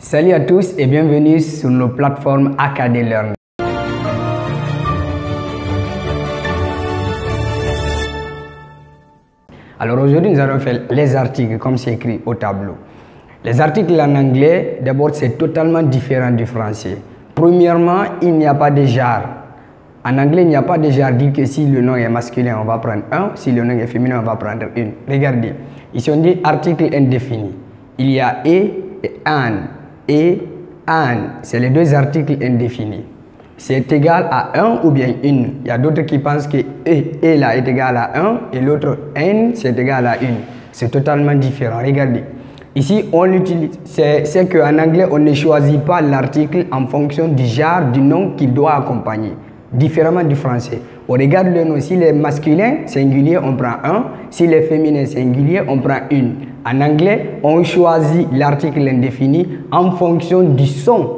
Salut à tous et bienvenue sur nos plateformes AKD Learn. Alors aujourd'hui, nous allons faire les articles comme c'est écrit au tableau. Les articles en anglais, d'abord, c'est totalement différent du français. Premièrement, il n'y a pas de genre. En anglais, il n'y a pas de genre. Dit que si le nom est masculin, on va prendre un. Si le nom est féminin, on va prendre une. Regardez. Ici, on dit article indéfini. Il y a et an. Et an. C'est les deux articles indéfinis. C'est égal à un ou bien une. Il y a d'autres qui pensent que et là est égal à 1 et l'autre n c'est égal à 1. C'est totalement différent. Regardez. Ici, on l'utilise. C'est qu'en anglais, on ne choisit pas l'article en fonction du genre du nom qu'il doit accompagner. Différemment du français. On regarde le nom. S'il est masculin, singulier, on prend un. S'il est féminin, singulier, on prend une. En anglais, on choisit l'article indéfini en fonction du son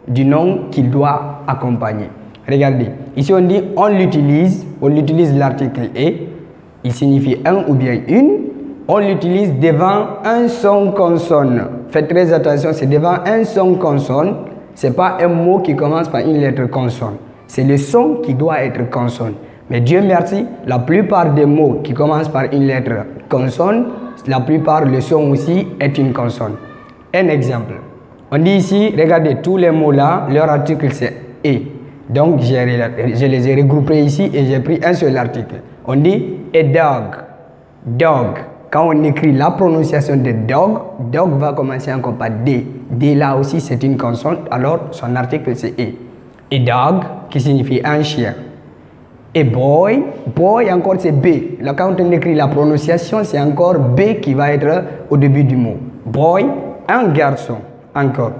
du nom qu'il doit accompagner. Regardez. Ici, on dit on l'utilise l'article et. Il signifie un ou bien une. On l'utilise devant un son consonne. Faites très attention, c'est devant un son consonne. Ce n'est pas un mot qui commence par une lettre consonne. C'est le son qui doit être consonne. Mais Dieu merci, la plupart des mots qui commencent par une lettre consonne, la plupart, le son aussi est une consonne. Un exemple. On dit ici, regardez, tous les mots là, leur article c'est et. Donc, je les ai regroupés ici et j'ai pris un seul article. On dit a dog. Dog. Quand on écrit la prononciation de dog, dog va commencer encore par D. D là aussi c'est une consonne, alors son article c'est E. A dog qui signifie un chien. A boy, boy encore c'est B. Là quand on écrit la prononciation c'est encore B qui va être au début du mot. Boy, un garçon, encore.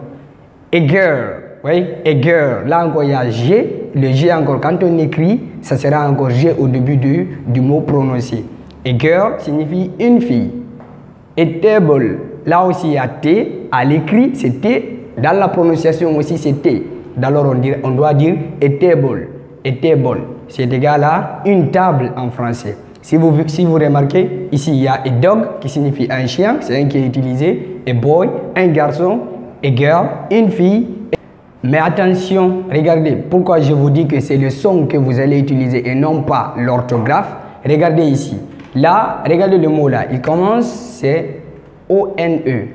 A girl, oui, a girl. Là encore il y a G, le G encore quand on écrit, ça sera encore G au début du mot prononcé. A girl signifie une fille. A table, là aussi il y a T, à l'écrit c'est T, dans la prononciation aussi c'est T. Alors on doit dire a table. A table, c'est égal à une table en français. Si vous remarquez, ici il y a a dog qui signifie un chien, c'est un qui est utilisé. A boy, un garçon. A girl, une fille. Mais attention, regardez, pourquoi je vous dis que c'est le son que vous allez utiliser et non pas l'orthographe. Regardez ici. Là, regardez le mot là. Il commence, c'est O-N-E.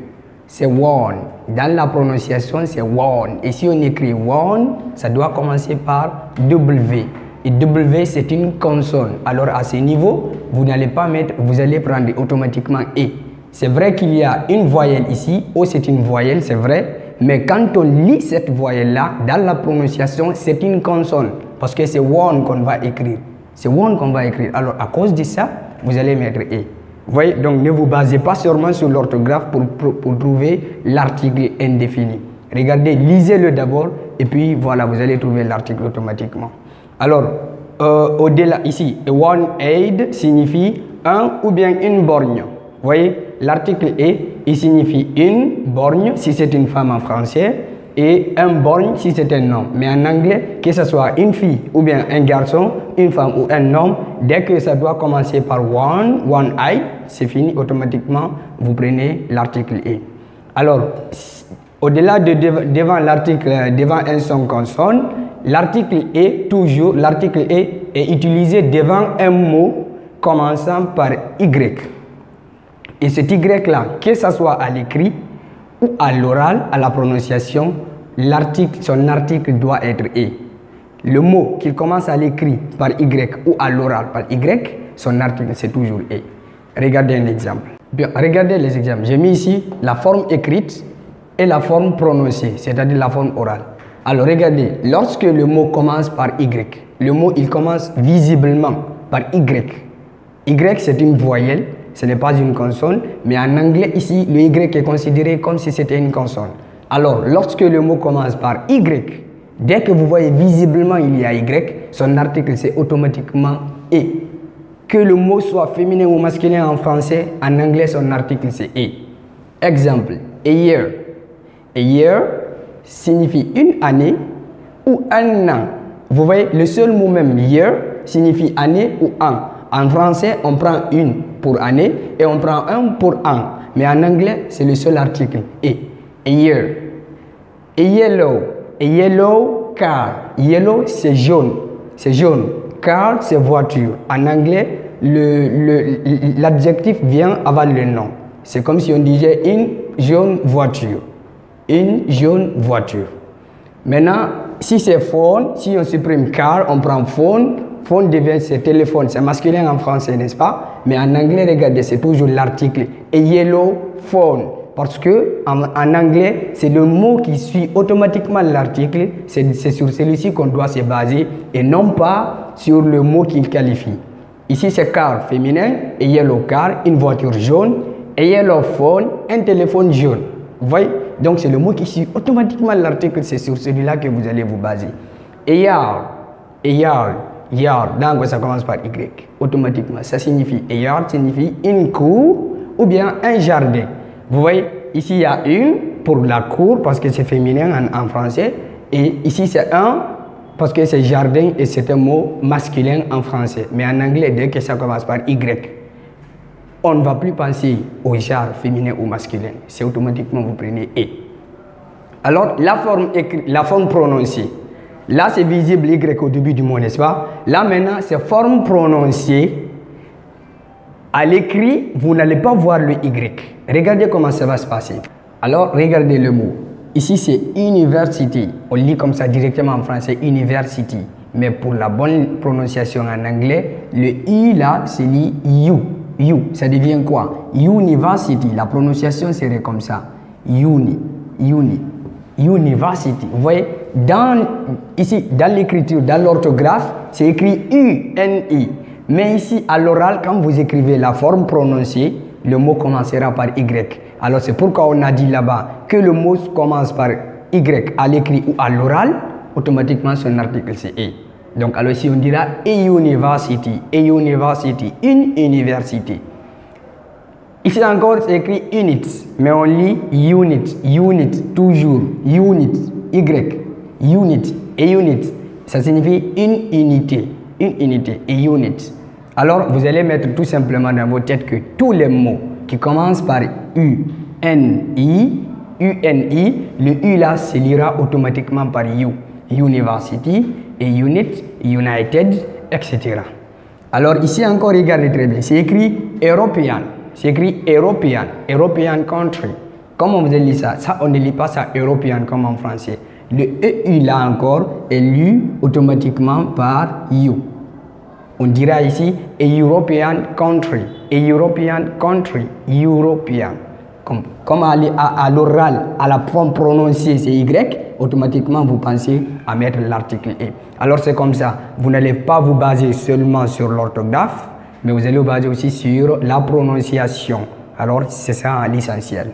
C'est one. Dans la prononciation, c'est one. Et si on écrit one, ça doit commencer par W. Et W, c'est une consonne. Alors, à ce niveau, vous n'allez pas mettre, vous allez prendre automatiquement E. C'est vrai qu'il y a une voyelle ici. O, c'est une voyelle, c'est vrai. Mais quand on lit cette voyelle-là, dans la prononciation, c'est une consonne. Parce que c'est one qu'on va écrire. C'est one qu'on va écrire. Alors, à cause de ça, vous allez mettre E. Vous voyez, donc ne vous basez pas seulement sur l'orthographe pour trouver l'article indéfini. Regardez, lisez-le d'abord et puis voilà, vous allez trouver l'article automatiquement. Alors, au-delà, ici, one aid signifie un ou bien une borgne. Vous voyez, l'article E, il signifie une borgne si c'est une femme en français et un borgne si c'est un homme. Mais en anglais, que ce soit une fille ou bien un garçon, une femme ou un homme, dès que ça doit commencer par one eye, c'est fini, automatiquement, vous prenez l'article E. Alors, au-delà de devant l'article, devant un son consonne, l'article E, toujours, l'article E est utilisé devant un mot commençant par Y. Et cet Y-là, que ce soit à l'écrit ou à l'oral, à la prononciation, son article doit être E. Le mot qu'il commence à l'écrit par Y ou à l'oral par Y, son article c'est toujours E. Regardez un exemple. Bien, regardez les exemples. J'ai mis ici la forme écrite et la forme prononcée, c'est-à-dire la forme orale. Alors regardez, lorsque le mot commence par Y, le mot il commence visiblement par Y. Y c'est une voyelle, ce n'est pas une consonne, mais en anglais ici, le Y est considéré comme si c'était une consonne. Alors, lorsque le mot commence par Y, dès que vous voyez visiblement il y a Y, son article c'est automatiquement E. Que le mot soit féminin ou masculin en français, en anglais son article c'est E. Exemple, a year. A year signifie une année ou un an. Vous voyez, le seul mot même year signifie année ou an. En français, on prend une pour année et on prend un pour an. Mais en anglais, c'est le seul article E. A year. Yellow. Yellow, car. Yellow, c'est jaune. C'est jaune. Car, c'est voiture. En anglais, l'adjectif vient avant le nom. C'est comme si on disait une jaune voiture. Une jaune voiture. Maintenant, si c'est phone, si on supprime car, on prend phone. Phone devient c'est téléphone. C'est masculin en français, n'est-ce pas? Mais en anglais, regardez, c'est toujours l'article. Et yellow phone. Parce que en anglais, c'est le mot qui suit automatiquement l'article. C'est sur celui-ci qu'on doit se baser et non pas sur le mot qu'il qualifie. Ici, c'est car féminin et yellow car, une voiture jaune. Et yellow phone, un téléphone jaune. Vous voyez? Donc, c'est le mot qui suit automatiquement l'article. C'est sur celui-là que vous allez vous baser. Et yard. Et yard. Yard. Donc, ça commence par Y. Automatiquement. Ça signifie, et yard signifie une cour ou bien un jardin. Vous voyez? Ici, il y a une pour la cour parce que c'est féminin en français. Et ici, c'est un parce que c'est jardin et c'est un mot masculin en français. Mais en anglais, dès que ça commence par Y, on ne va plus penser au genre féminin ou masculin. C'est automatiquement, vous prenez E. Alors, la forme prononcée. Là, c'est visible Y au début du mot, n'est-ce pas? Là, maintenant, c'est forme prononcée. À l'écrit, vous n'allez pas voir le Y. Regardez comment ça va se passer. Alors, regardez le mot. Ici, c'est university. On lit comme ça directement en français, university. Mais pour la bonne prononciation en anglais, le I là, c'est lit you. You, ça devient quoi? University. La prononciation serait comme ça. University. Vous voyez, ici, dans l'écriture, dans l'orthographe, c'est écrit U-N-I. Mais ici, à l'oral, quand vous écrivez la forme prononcée, le mot commencera par Y. Alors, c'est pourquoi on a dit là-bas que le mot commence par Y à l'écrit ou à l'oral, automatiquement son article c'est E. Donc, alors ici, on dira a university, une université. Ici encore, c'est écrit units, mais on lit unit, toujours, unit, Y, unit, et unit. Ça signifie une unité, et unit. Alors, vous allez mettre tout simplement dans vos têtes que tous les mots qui commencent par U-N-I, le U là se lira automatiquement par U. University, et unit, united, etc. Alors ici encore, regardez très bien, c'est écrit European, c'est écrit European country. Comment vous allez lire ça? Ça, on ne lit pas ça European comme en français. Le EU là encore est lu automatiquement par U. On dira ici a European country, European. Comme à l'oral, à la forme prononcée, c'est Y, automatiquement vous pensez à mettre l'article E. Alors c'est comme ça, vous n'allez pas vous baser seulement sur l'orthographe, mais vous allez vous baser aussi sur la prononciation. Alors c'est ça l'essentiel.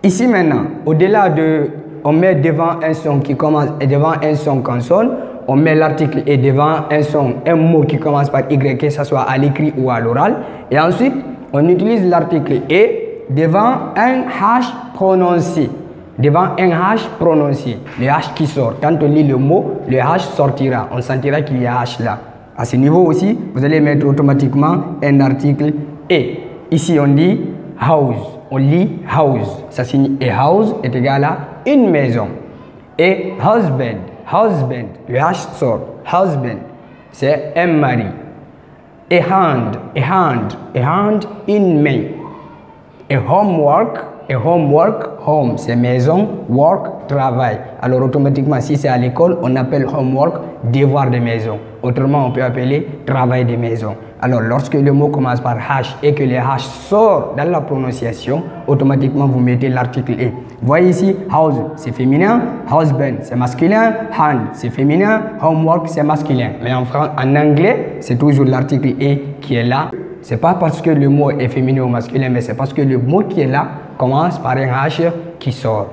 Ici maintenant, au-delà de, on met devant un son qui commence et devant un son consonne, on met l'article E devant un son, un mot qui commence par Y, que ce soit à l'écrit ou à l'oral, et ensuite on utilise l'article E devant un H prononcé. Devant un H prononcé. Le H qui sort. Quand on lit le mot, le H sortira. On sentira qu'il y a H là. À ce niveau aussi, vous allez mettre automatiquement un article E. Ici, on dit house. On lit house. Ça signifie a house est égal à une maison. Et husband. Le H sort. Husband. C'est un mari. A hand, une main. Et homework, home, c'est maison, work, travail. Alors automatiquement, si c'est à l'école, on appelle homework devoir de maison. Autrement, on peut appeler travail de maison. Alors lorsque le mot commence par H et que le H sort dans la prononciation, automatiquement vous mettez l'article E. Voyez ici, house, c'est féminin, husband, c'est masculin, hand, c'est féminin, homework, c'est masculin. Mais en anglais, c'est toujours l'article E qui est là. C'est pas parce que le mot est féminin ou masculin, mais c'est parce que le mot qui est là commence par un H qui sort.